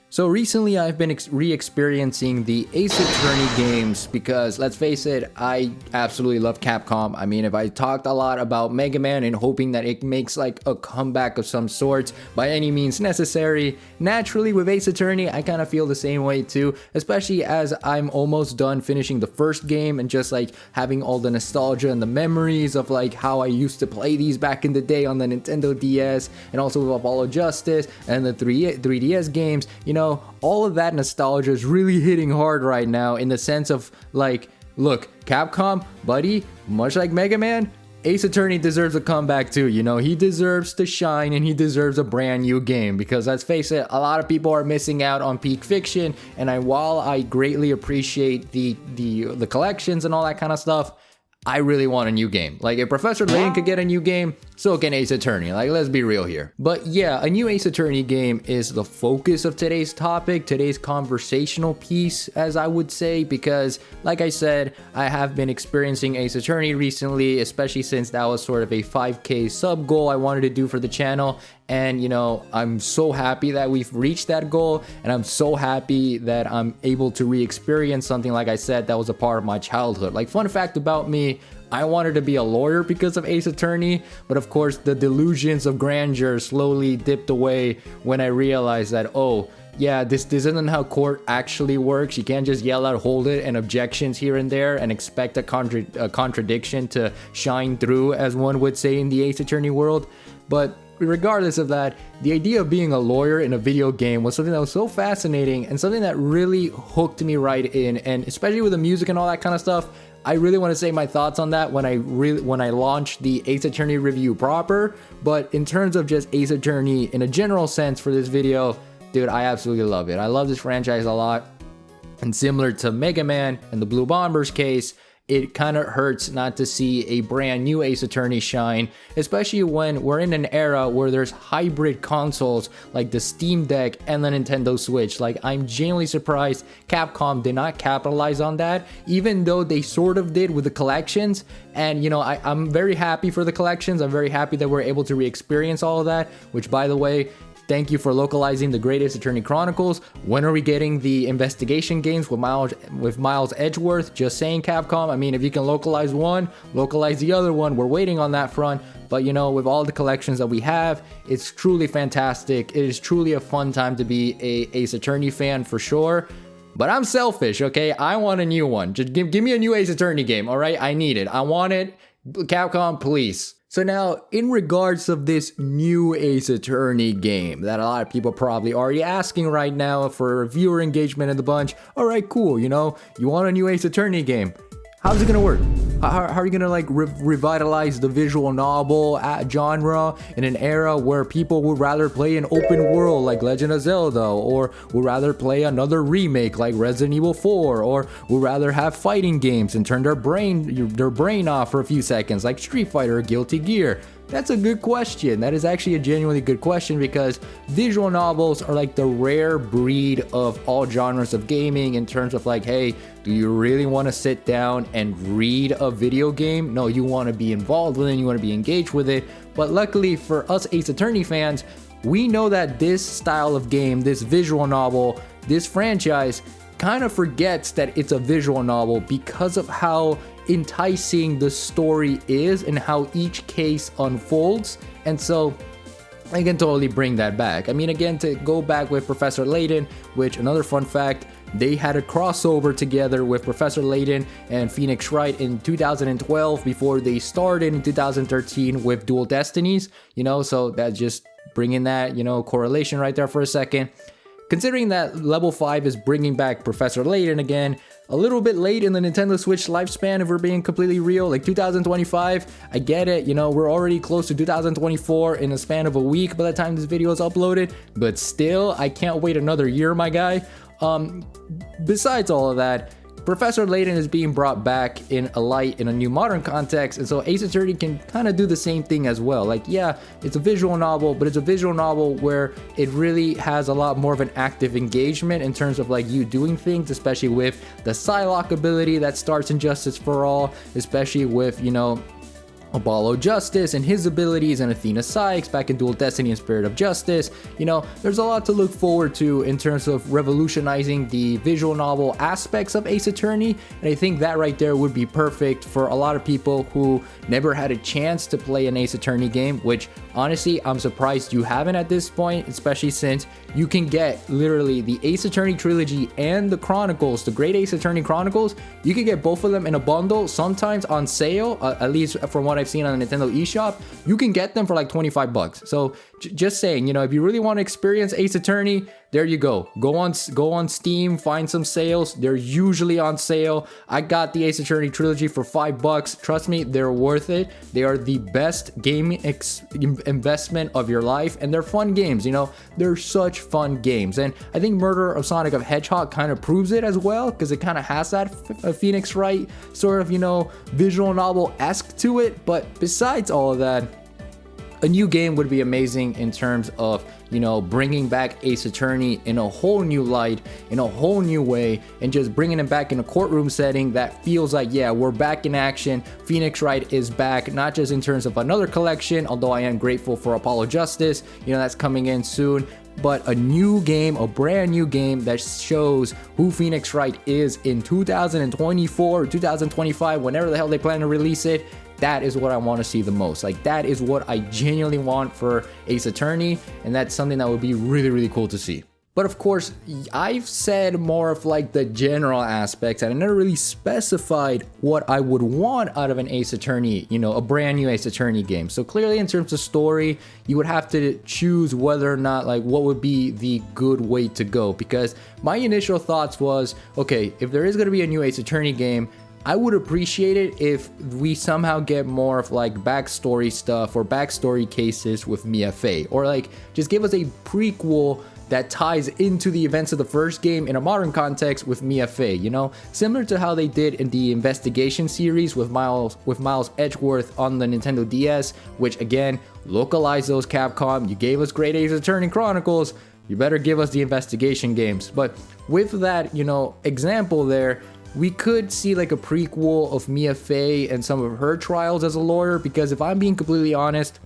So recently I've been re-experiencing the Ace Attorney games because, let's face it, I absolutely love Capcom. I mean, if I talked a lot about Mega Man and hoping that it makes like a comeback of some sort by any means necessary, naturally with Ace Attorney I kind of feel the same way too, especially as I'm almost done finishing the first game and just like having all the nostalgia and the memories of like how I used to play these back in the day on the Nintendo DS, and also with Apollo Justice and the 3DS games. You know, all of that nostalgia is really hitting hard right now, in the sense of like, look, Capcom, buddy, much like Mega Man, Ace Attorney deserves a comeback too. You know, he deserves to shine and he deserves a brand new game, because let's face it, a lot of people are missing out on Peak Fiction, and while I greatly appreciate the collections and all that kind of stuff, I really want a new game. Like, if Professor Layton could get a new game, so can Ace Attorney. Like, let's be real here. But yeah, a new Ace Attorney game is the focus of today's topic, today's conversational piece, as I would say, because like I said, I have been experiencing Ace Attorney recently, especially since that was sort of a 5K sub goal I wanted to do for the channel. And you know, I'm so happy that we've reached that goal, and I'm so happy that I'm able to re-experience something, like I said, that was a part of my childhood. Like, fun fact about me, I wanted to be a lawyer because of Ace Attorney, but of course the delusions of grandeur slowly dipped away when I realized that, oh yeah, this isn't how court actually works. You can't just yell out "hold it" and objections here and there and expect a contradiction to shine through, as one would say in the Ace Attorney world. But regardless of that, the idea of being a lawyer in a video game was something that was so fascinating and something that really hooked me right in. And especially with the music and all that kind of stuff, I really want to say my thoughts on that when I launch the Ace Attorney review proper. But in terms of just Ace Attorney in a general sense for this video, dude, I absolutely love it. I love this franchise a lot. And similar to Mega Man and the Blue Bombers case, it kind of hurts not to see a brand new Ace Attorney shine, especially when we're in an era where there's hybrid consoles like the Steam Deck and the Nintendo Switch. Like, I'm genuinely surprised Capcom did not capitalize on that, even though they sort of did with the collections. And you know, I'm very happy for the collections. I'm very happy that we're able to re-experience all of that, which, by the way, thank you for localizing the Great Ace Attorney Chronicles. When are we getting the investigation games with Miles Edgeworth? Just saying, Capcom. I mean, if you can localize one, localize the other one. We're waiting on that front. But you know, with all the collections that we have, it's truly fantastic. It is truly a fun time to be a Ace Attorney fan for sure. But I'm selfish, okay? I want a new one. Just give me a new Ace Attorney game, all right? I need it. I want it. Capcom, please. So now, in regards of this new Ace Attorney game that a lot of people probably already asking right now for viewer engagement in the bunch, alright, cool, you know, you want a new Ace Attorney game. How's it gonna work? How are you gonna like revitalize the visual novel genre in an era where people would rather play an open world like Legend of Zelda, or would rather play another remake like Resident Evil 4, or would rather have fighting games and turn their brain off for a few seconds like Street Fighter or Guilty Gear? That's a good question. That is actually a genuinely good question, because visual novels are like the rare breed of all genres of gaming in terms of like, hey, do you really want to sit down and read a video game? No, you want to be involved with it, you want to be engaged with it. But luckily for us Ace Attorney fans, we know that this style of game, this visual novel, this franchise kind of forgets that it's a visual novel because of how enticing the story is and how each case unfolds. And so I can totally bring that back. I mean, again, to go back with Professor Layton, which, another fun fact, they had a crossover together with Professor Layton and Pheonix Wright in 2012 before they started in 2013 with Dual Destinies, you know, so that's just bringing that, you know, correlation right there for a second. Considering that Level 5 is bringing back Professor Layton again, a little bit late in the Nintendo Switch lifespan, if we're being completely real, like 2025, I get it, you know, we're already close to 2024 in a span of a week by the time this video is uploaded, but still, I can't wait another year, my guy. Besides all of that, Professor Layton is being brought back in a light in a new modern context, and so Ace Attorney can kind of do the same thing as well. Like, yeah, it's a visual novel, but it's a visual novel where it really has a lot more of an active engagement in terms of like you doing things, especially with the Psylocke ability that starts in Justice for All, especially with, you know, Apollo Justice and his abilities, and Athena Sykes back in Dual Destiny and Spirit of Justice. You know, there's a lot to look forward to in terms of revolutionizing the visual novel aspects of Ace Attorney, and I think that right there would be perfect for a lot of people who never had a chance to play an Ace Attorney game, which honestly I'm surprised you haven't at this point, especially since you can get literally the Ace Attorney trilogy and the Chronicles, the Great Ace Attorney Chronicles. You can get both of them in a bundle, sometimes on sale, at least from what I've seen on the Nintendo eShop. You can get them for like 25 bucks. So just saying, you know, if you really want to experience Ace Attorney, there you go. Go on Steam, find some sales. They're usually on sale. I got the Ace Attorney trilogy for $5. Trust me, they're worth it. They are the best gaming investment of your life, and they're fun games. You know, they're such fun games, and I think Murder of Sonic the Hedgehog kind of proves it as well, because it kind of has that Pheonix Wright sort of, you know, visual novel-esque to it. But besides all of that, a new game would be amazing in terms of, you know, bringing back Ace Attorney in a whole new light, in a whole new way, and just bringing him back in a courtroom setting that feels like, yeah, we're back in action. Pheonix Wright is back, not just in terms of another collection, although I am grateful for Apollo Justice, you know, that's coming in soon, but a new game, a brand new game that shows who Pheonix Wright is in 2024 or 2025, whenever the hell they plan to release it. That is what I want to see the most. Like, that is what I genuinely want for Ace Attorney, and that's something that would be really, really cool to see. But of course, I've said more of like the general aspects, and I never really specified what I would want out of an Ace Attorney, you know, a brand new Ace Attorney game. So clearly in terms of story, you would have to choose whether or not, like, what would be the good way to go. Because my initial thoughts was, okay, if there is going to be a new Ace Attorney game, I would appreciate it if we somehow get more of like backstory stuff or backstory cases with Mia Fey, or like just give us a prequel that ties into the events of the first game in a modern context with Mia Fey, you know, similar to how they did in the Investigation series with Miles Edgeworth on the Nintendo DS, which again, localize those, Capcom. You gave us Great Ace Attorney Chronicles, you better give us the Investigation games. But with that, you know, example there, we could see like a prequel of Mia Fey and some of her trials as a lawyer, because if I'm being completely honest,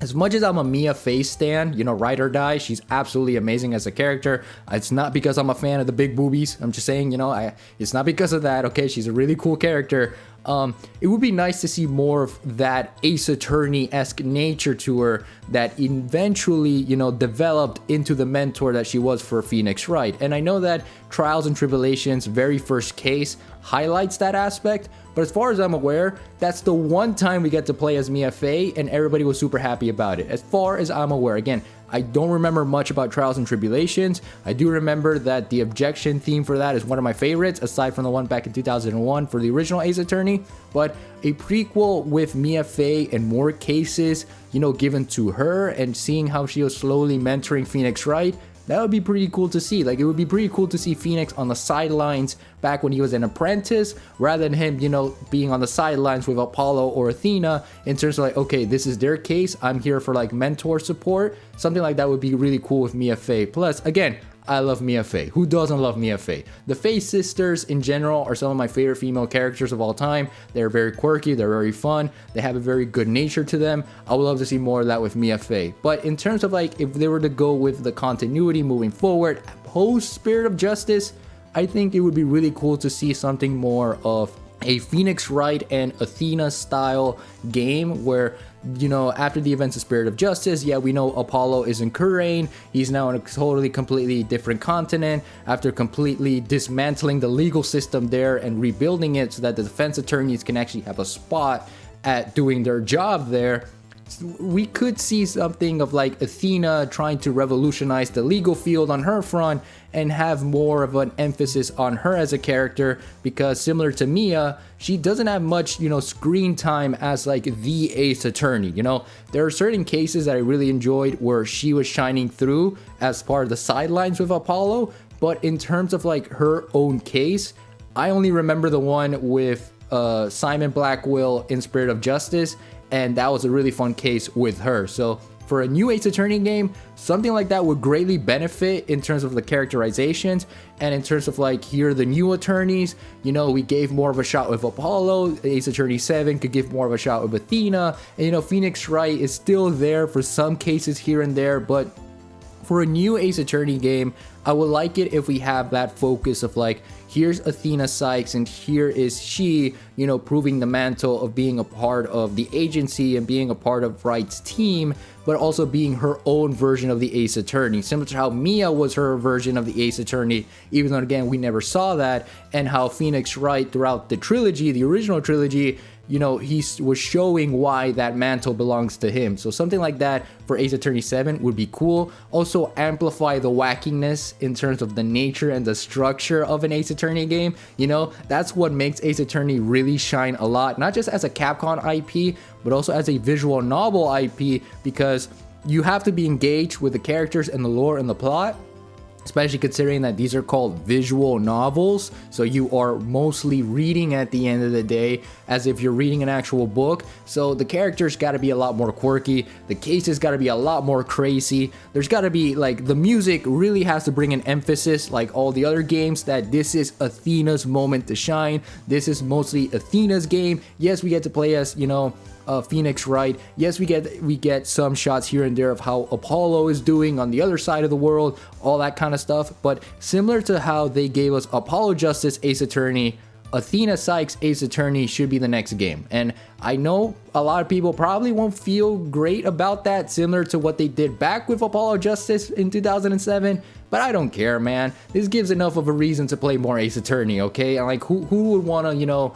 as much as I'm a Mia Fey stan, you know, ride or die, she's absolutely amazing as a character. It's not because I'm a fan of the big boobies. I'm just saying, you know, it's not because of that, okay? She's a really cool character. It would be nice to see more of that Ace Attorney-esque nature to her that eventually, you know, developed into the mentor that she was for Pheonix Wright. And I know that Trials and Tribulations' very first case highlights that aspect, but as far as I'm aware, that's the one time we get to play as Mia Fey, and everybody was super happy about it. As far as I'm aware, again, I don't remember much about Trials and Tribulations. I do remember that the objection theme for that is one of my favorites, aside from the one back in 2001 for the original Ace Attorney. But a prequel with Mia Fey and more cases, you know, given to her, and seeing how she was slowly mentoring Pheonix Wright, that would be pretty cool to see. Like, it would be pretty cool to see Pheonix on the sidelines back when he was an apprentice, rather than him, you know, being on the sidelines with Apollo or Athena, in terms of like, okay, this is their case, I'm here for like mentor support. Something like that would be really cool with Mia Fey. Plus, again, I love Mia Fey. Who doesn't love Mia Fey? The Fey sisters in general are some of my favorite female characters of all time. They're very quirky, they're very fun, they have a very good nature to them. I would love to see more of that with Mia Fey. But in terms of like, if they were to go with the continuity moving forward, post Spirit of Justice, I think it would be really cool to see something more of a Pheonix Wright and Athena style game where, you know, after the events of Spirit of Justice, yeah, we know Apollo is in Courtroom. He's now in a totally, completely different continent after completely dismantling the legal system there and rebuilding it so that the defense attorneys can actually have a spot at doing their job there. We could see something of like Athena trying to revolutionize the legal field on her front and have more of an emphasis on her as a character, because similar to Mia, she doesn't have much, you know, screen time as like the Ace Attorney. You know, there are certain cases that I really enjoyed where she was shining through as part of the sidelines with Apollo, but in terms of like her own case, I only remember the one with Simon Blackwell in Spirit of Justice, and that was a really fun case with her. So for a new Ace Attorney game, something like that would greatly benefit in terms of the characterizations and in terms of like, here are the new attorneys. You know, we gave more of a shot with Apollo. Ace Attorney 7 could give more of a shot with Athena. And you know, Pheonix Wright is still there for some cases here and there, but for a new Ace Attorney game, I would like it if we have that focus of like, here's Athena Sykes and here is she, you know, proving the mantle of being a part of the agency and being a part of Wright's team, but also being her own version of the Ace Attorney, similar to how Mia was her version of the Ace Attorney, even though again we never saw that, and how Pheonix Wright throughout the trilogy, the original trilogy, you know, he was showing why that mantle belongs to him. So something like that for Ace Attorney 7 would be cool. Also amplify the wackiness in terms of the nature and the structure of an Ace Attorney game. You know, that's what makes Ace Attorney really shine a lot, not just as a Capcom IP, but also as a visual novel IP, because you have to be engaged with the characters and the lore and the plot, especially considering that these are called visual novels. So you are mostly reading at the end of the day as if you're reading an actual book. So the characters got to be a lot more quirky. The cases got to be a lot more crazy. There's got to be like, the music really has to bring an emphasis, like all the other games, that this is Athena's moment to shine. This is mostly Athena's game. Yes, we get to play as, you know, Pheonix Wright. Yes, we get some shots here and there of how Apollo is doing on the other side of the world, all that kind of stuff. But similar to how they gave us Apollo Justice Ace Attorney, Athena Sykes Ace Attorney should be the next game. And I know a lot of people probably won't feel great about that, similar to what they did back with Apollo Justice in 2007. But I don't care, man. This gives enough of a reason to play more Ace Attorney, okay? And like, who would want to, you know,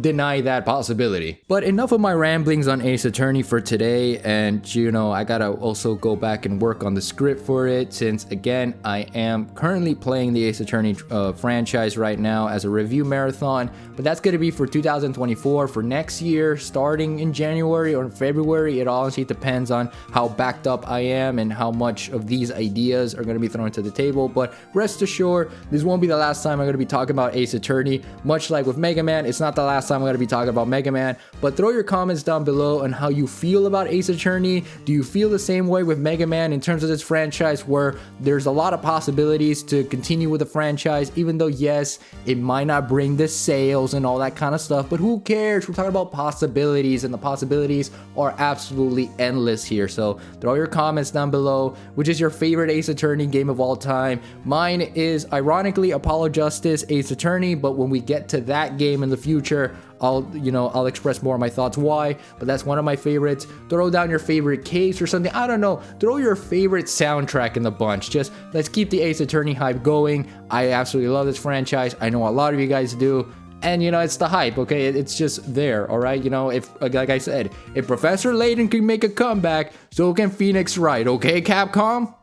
deny that possibility? But enough of my ramblings on Ace Attorney for today, and you know, I gotta also go back and work on the script for it, since again I am currently playing the Ace Attorney franchise right now as a review marathon, but that's gonna be for 2024, for next year, starting in January or February. It honestly depends on how backed up I am and how much of these ideas are gonna be thrown to the table. But rest assured, this won't be the last time I'm gonna be talking about Ace Attorney. Much like with Mega Man, it's not the last time I'm going to be talking about Mega Man. But throw your comments down below on how you feel about Ace Attorney. Do you feel the same way with Mega Man in terms of this franchise, where there's a lot of possibilities to continue with the franchise, even though yes, it might not bring the sales and all that kind of stuff, but who cares? We're talking about possibilities, and the possibilities are absolutely endless here. So throw your comments down below. Which is your favorite Ace Attorney game of all time? Mine is ironically Apollo Justice Ace Attorney, but when we get to that game in the future, I'll express more of my thoughts why, but that's one of my favorites. Throw down your favorite case or something. I don't know. Throw your favorite soundtrack in the bunch. Just let's keep the Ace Attorney hype going. I absolutely love this franchise. I know a lot of you guys do. And you know, it's the hype, okay? It's just there, all right? You know, if, like I said, if Professor Layton can make a comeback, so can Pheonix Wright, okay, Capcom?